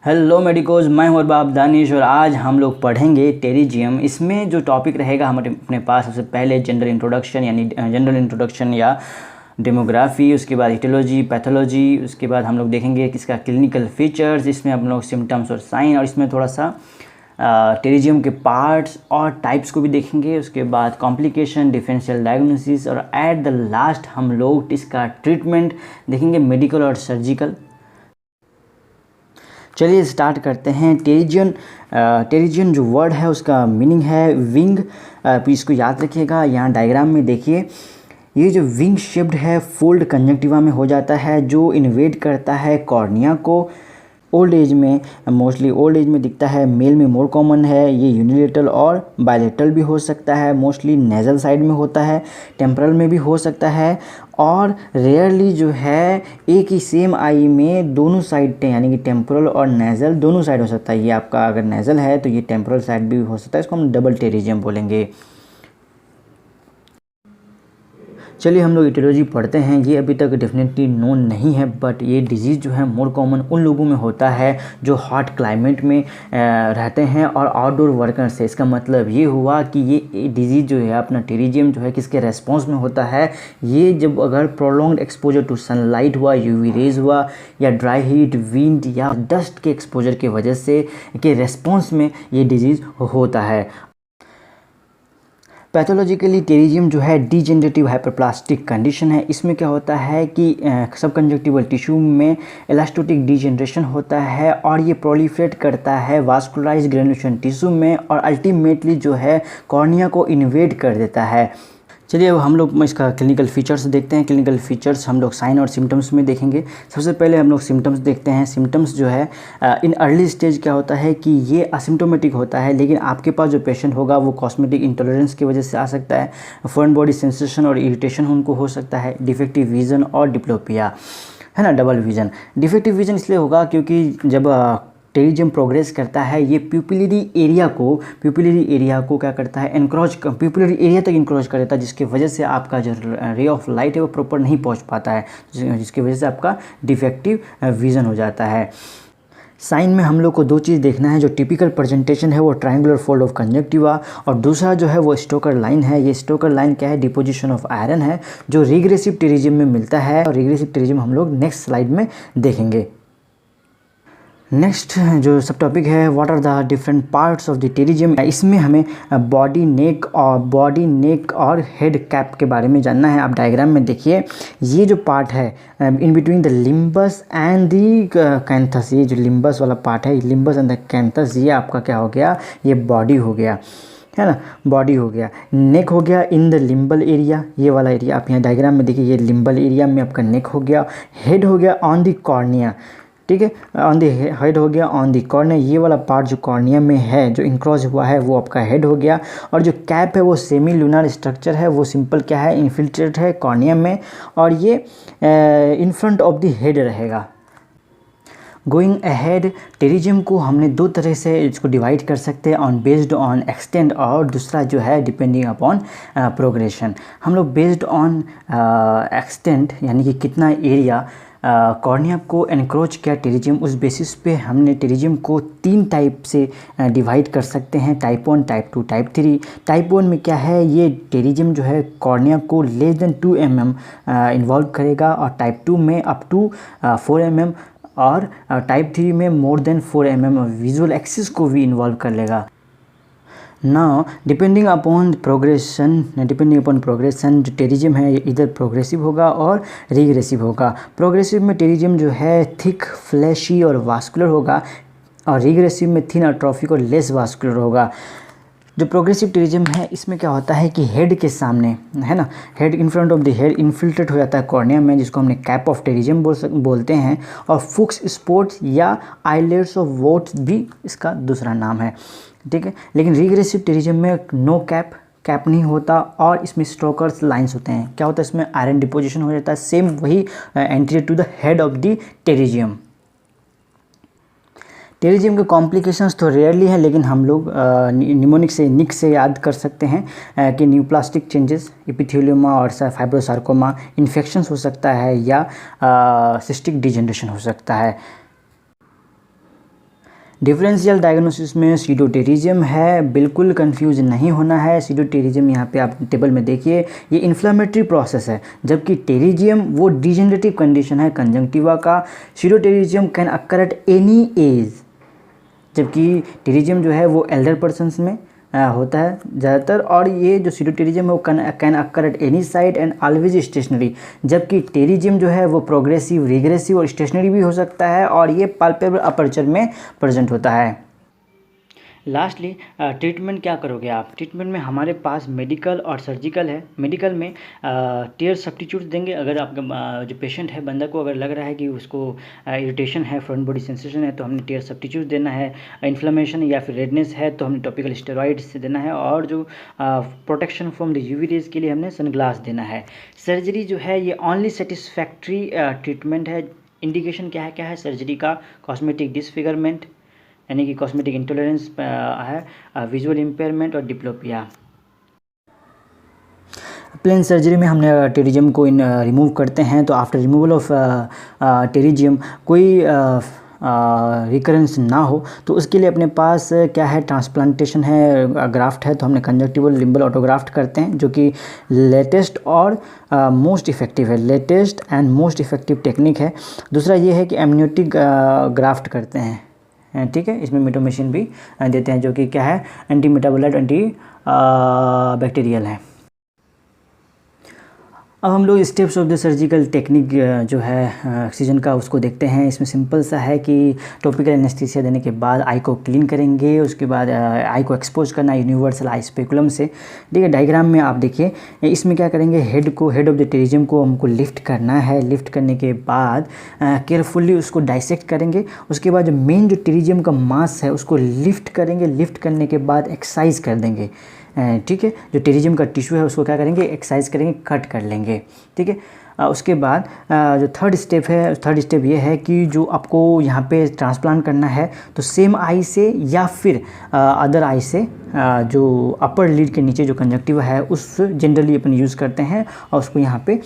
Hello medicos, मैं हूं अरबाब दानिश और आज हम लोग पढ़ेंगे टेरिजियम। इसमें जो टॉपिक रहेगा हमारे अपने पास सबसे पहले जनरल इंट्रोडक्शन या डेमोग्राफी, उसके बाद इटियोलॉजी, पैथोलॉजी, उसके बाद हम लोग देखेंगे किसका क्लिनिकल फीचर्स, इसमें हम लोग सिम्टम्स और साइन, और इसमें थोड़ा सा टेरिजियम के पार्ट्स और टाइप्स को भी देखेंगे। उसके बाद कॉम्प्लिकेशन, डिफरेंशियल डायग्नोसिस और एट द लास्ट हम लोग इसका ट्रीटमेंट देखेंगे, मेडिकल और सर्जिकल। चलिए स्टार्ट करते हैं। टेरिजियन जो वर्ड है उसका मीनिंग है विंग। इसको याद रखिएगा। यहाँ डायग्राम में देखिए, ये जो विंग शेप्ड है फोल्ड कंजक्टिवा में हो जाता है, जो इन्वेड करता है कॉर्निया को। ओल्ड एज में, मोस्टली ओल्ड एज में दिखता है, मेल में मोर कॉमन है। ये यूनिलेटरल और बायलेटरल भी हो सकता है, मोस्टली नेज़ल साइड में होता है, टेम्परल में भी हो सकता है, और रेयरली जो है एक ही सेम आई में दोनों साइड यानी कि टेम्पोरल और नेज़ल दोनों साइड हो सकता है। ये आपका अगर नेज़ल है तो ये टेम्पोरल साइड भी हो सकता है, इसको हम डबल टेरिजियम बोलेंगे। चलिए हम लोग इटियोलॉजी पढ़ते हैं। ये अभी तक डेफिनेटली नोन नहीं है, बट ये डिजीज़ जो है मोर कॉमन उन लोगों में होता है जो हॉट क्लाइमेट में रहते हैं और आउटडोर वर्कर्स है। इसका मतलब ये हुआ कि ये डिजीज़ जो है अपना टेरिजियम जो है किसके रेस्पॉन्स में होता है। ये जब अगर प्रोलॉन्ग्ड एक्सपोजर टू सनलाइट हुआ, यूवी रेज हुआ, या ड्राई हीट, विंड या डस्ट के एक्सपोजर की वजह से के रेस्पॉन्स में ये डिजीज़ होता है। पैथोलॉजिकली टेरिजियम जो है डीजेनरेटिव हाइपरप्लास्टिक कंडीशन है। इसमें क्या होता है कि सब कंजक्टिवल टिश्यू में इलास्टोटिक डीजेनरेशन होता है और ये प्रोलिफरेट करता है वास्कुलराइज ग्रेनुलेशन टिश्यू में और अल्टीमेटली जो है कॉर्निया को इन्वेड कर देता है। चलिए अब हम लोग इसका क्लिनिकल फीचर्स देखते हैं। क्लिनिकल फीचर्स हम लोग साइन और सिम्टम्स में देखेंगे। सबसे पहले हम लोग सिम्टम्स देखते हैं। सिम्टम्स जो है इन अर्ली स्टेज क्या होता है कि ये असिम्टोमेटिक होता है, लेकिन आपके पास जो पेशेंट होगा वो कॉस्मेटिक इंटॉलरेंस की वजह से आ सकता है। फॉरेन बॉडी सेंसेशन और इरिटेशन उनको हो सकता है। डिफेक्टिव विजन और डिप्लोपिया, है ना, डबल विजन। डिफेक्टिव विजन इसलिए होगा क्योंकि जब टेरिजियम प्रोग्रेस करता है ये प्यूपिलरी एरिया को क्या करता है, एनक्रोच, प्यूपिलरी एरिया तक इनक्रोच कर देता है, जिसकी वजह से आपका जो रे ऑफ लाइट है वो प्रॉपर नहीं पहुंच पाता है, जिसकी वजह से आपका डिफेक्टिव विज़न हो जाता है। साइन में हम लोग को दो चीज़ देखना है। जो टिपिकल प्रेजेंटेशन है वो ट्रायंगुलर फोल्ड ऑफ कंजक्टिवा, और दूसरा जो है वो स्टोकर लाइन है। ये स्टोकर लाइन क्या है, डिपोजिशन ऑफ आयरन है, जो रिग्रेसिव टेरिजियम में मिलता है, और रिग्रेसिव टेरिजियम हम लोग नेक्स्ट स्लाइड में देखेंगे। नेक्स्ट जो सब टॉपिक है, what are the different parts of the pterygium. इसमें हमें बॉडी, नेक और हेड कैप के बारे में जानना है। आप डायग्राम में देखिए, ये जो पार्ट है in between the limbus and the canthus, ये जो लिम्बस वाला पार्ट है, लिम्बस एंड द कैंथस, ये आपका क्या हो गया, ये बॉडी हो गया, है ना, बॉडी हो गया। नेक हो गया इन द लिम्बल एरिया, ये वाला एरिया आप यहाँ डायग्राम में देखिए, ये लिम्बल एरिया में आपका नेक हो गया। हेड हो गया ऑन द कॉर्निया, ठीक है, ऑन दी हेड हो गया ऑन दी कॉर्निया, ये वाला पार्ट जो कॉर्निया में है जो इंक्रोच हुआ है वो आपका हेड हो गया। और जो कैप है वो सेमी लूनर स्ट्रक्चर है, वो सिंपल क्या है, इन्फिल्ट्रेट है कॉर्निया में, और ये in front of the head रहेगा। गोइंग अहेड, टेरिजियम को हमने दो तरह से इसको डिवाइड कर सकते हैं, ऑन बेस्ड ऑन एक्सटेंड, और दूसरा जो है डिपेंडिंग अपॉन प्रोग्रेशन। हम लोग बेस्ड ऑन एक्सटेंड यानी कि कितना एरिया कॉर्निया को एनक्रोच किया टेरिजियम, उस बेसिस पे हमने टेरिजियम को तीन टाइप से डिवाइड कर सकते हैं, टाइप 1, टाइप 2, टाइप 3। टाइप 1 में क्या है, ये टेरिजियम जो है कॉर्निया को लेस देन 2 mm इन्वॉल्व करेगा, और टाइप 2 में अप टू 4 mm, और टाइप 3 में more than 4 mm visual axis को भी इन्वॉल्व कर लेगा। नाउ डिपेंडिंग अपॉन प्रोग्रेशन जो टेरिजियम है इधर प्रोग्रेसिव होगा और रिग्रेसिव होगा। प्रोग्रेसिव में टेरिजियम जो है थिक, फ्लैशी और वास्कुलर होगा, और रिग्रेसिव में थिन, अट्रोफिक और लेस वास्कुलर होगा। जो प्रोग्रेसिव टेरिजियम है इसमें क्या होता है कि हेड के सामने, है ना, head in front of the head infiltrate हो जाता है कॉर्निया में, जिसको हमने कैप ऑफ टेरिजियम बोलते हैं, और फुक्स स्पॉट्स या आइलेट्स ऑफ वोट्स भी इसका दूसरा नाम है, ठीक है। लेकिन रिग्रेसिव टेरिजियम में नो कैप नहीं होता, और इसमें स्टोकर्स लाइंस होते हैं। क्या होता है इसमें, आयरन डिपोजिशन हो जाता है, सेम वही anterior to the head of the pterygium. Pterygium के कॉम्प्लिकेशंस तो रेयरली है, लेकिन हम लोग निक से याद कर सकते हैं कि न्यूप्लास्टिक चेंजेस, एपिथेलियोमा और फाइब्रोसार्कोमा, इन्फेक्शंस हो सकता है, या सिस्टिक डिजेनरेशन हो सकता है। डिफरेंशियल डायग्नोसिस में सीडोटेरिज्म है, बिल्कुल कंफ्यूज नहीं होना है। सीडोटेरिज्म यहाँ पे आप टेबल में देखिए, ये इन्फ्लेमेटरी प्रोसेस है, जबकि टेरिज्म वो डिजेनरेटिव कंडीशन है कंजंक्टिवा का। Pseudopterygium can occur at any age, जबकि टेरिज्म जो है वो एल्डर पर्सन्स में होता है ज़्यादातर। और ये जो सीडोटेरिज्म है वो can occur at any site and always stationary, जबकि टेरिज्म जो है वो प्रोग्रेसिव, रिग्रेसिव और स्टेशनरी भी हो सकता है, और ये पाल्पेबल अपर्चर में प्रेजेंट होता है। लास्टली ट्रीटमेंट क्या करोगे आप? ट्रीटमेंट में हमारे पास मेडिकल और सर्जिकल है। मेडिकल में टीयर सब्स्टिट्यूट देंगे। अगर आपका जो पेशेंट है, बंदा को अगर लग रहा है कि उसको इरिटेशन है, फ्रंट बॉडी सेंसेशन है, तो हमने टीयर सब्स्टिट्यूट देना है। इन्फ्लेमेशन या फिर रेडनेस है तो हमने टॉपिकल स्टेरॉइड्स देना है, और जो protection from the UV rays के लिए हमने सनग्लास देना है। सर्जरी जो है ये ओनली सेटिस्फैक्ट्री ट्रीटमेंट है। इंडिकेशन क्या है सर्जरी का? कॉस्मेटिक डिसफिगरमेंट यानी कि कॉस्मेटिक इंटॉलरेंस है, विजुअल इम्पेयरमेंट और डिप्लोपिया। प्लेन सर्जरी में हमने टेरिज्म को रिमूव करते हैं, तो आफ्टर रिमूवल ऑफ टेरिज्म कोई रिकरेंस ना हो तो उसके लिए अपने पास क्या है, ट्रांसप्लांटेशन है, ग्राफ्ट है, तो हमने कंजक्टिवल लिम्बल ऑटोग्राफ्ट करते हैं, जो कि लेटेस्ट और मोस्ट इफ़ेक्टिव है, latest and most effective technique है। दूसरा ये है कि एमनियोटिक ग्राफ्ट करते हैं, ठीक है। इसमें मिटोमेशिन भी देते हैं, जो कि क्या है, एंटी मेटाबोलाइट, एंटी बैक्टीरियल है। अब हम लोग steps of the surgical technique जो है एक्सीजन का उसको देखते हैं। इसमें सिंपल सा है कि टॉपिकल एनेस्थीसिया देने के बाद आई को क्लीन करेंगे, उसके बाद आई को एक्सपोज करना यूनिवर्सल आई स्पेकुलम से, ठीक है। डायग्राम में आप देखिए, इसमें क्या करेंगे, हेड ऑफ द टेरिज्म को हमको लिफ्ट करना है। लिफ्ट करने के बाद केयरफुली उसको डाइसेक्ट करेंगे। उसके बाद जो मेन जो टेरिज्म का मास है उसको लिफ्ट करेंगे। लिफ्ट करने के बाद एक्सरसाइज कर देंगे, ठीक है। जो टेरिज्म का टिश्यू है उसको क्या करेंगे, एक्सरसाइज करेंगे, कट कर लेंगे, ठीक है। उसके बाद जो थर्ड स्टेप ये है कि जो आपको यहाँ पे ट्रांसप्लांट करना है तो सेम आई से या फिर अदर आई से जो अपर लिड के नीचे जो कंजक्टिवा है उस जनरली अपन यूज़ करते हैं, और उसको यहाँ पे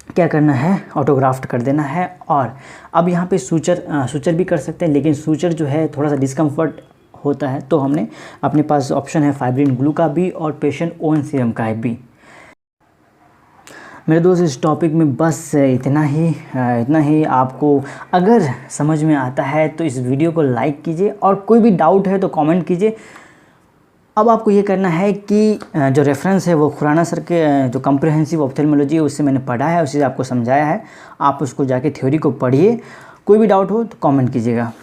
क्या करना है, ऑटोग्राफ्ट कर देना है। और अब यहाँ पे सूचर भी कर सकते हैं, लेकिन सूचर जो है थोड़ा सा डिस्कम्फर्ट होता है, तो हमने अपने पास ऑप्शन है फाइब्रिन ग्लू का भी और पेशेंट ओन सीरम का भी। मेरे दोस्त इस टॉपिक में बस इतना ही। आपको अगर समझ में आता है तो इस वीडियो को लाइक कीजिए, और कोई भी डाउट है तो कमेंट कीजिए। अब आपको ये करना है कि जो रेफरेंस है वो खुराना सर के जो कॉम्प्रिहेंसिव ऑप्थेल्मोलॉजी है उससे मैंने पढ़ा है, उससे आपको समझाया है, आप उसको जाके थ्योरी को पढ़िए। कोई भी डाउट हो तो कमेंट कीजिएगा।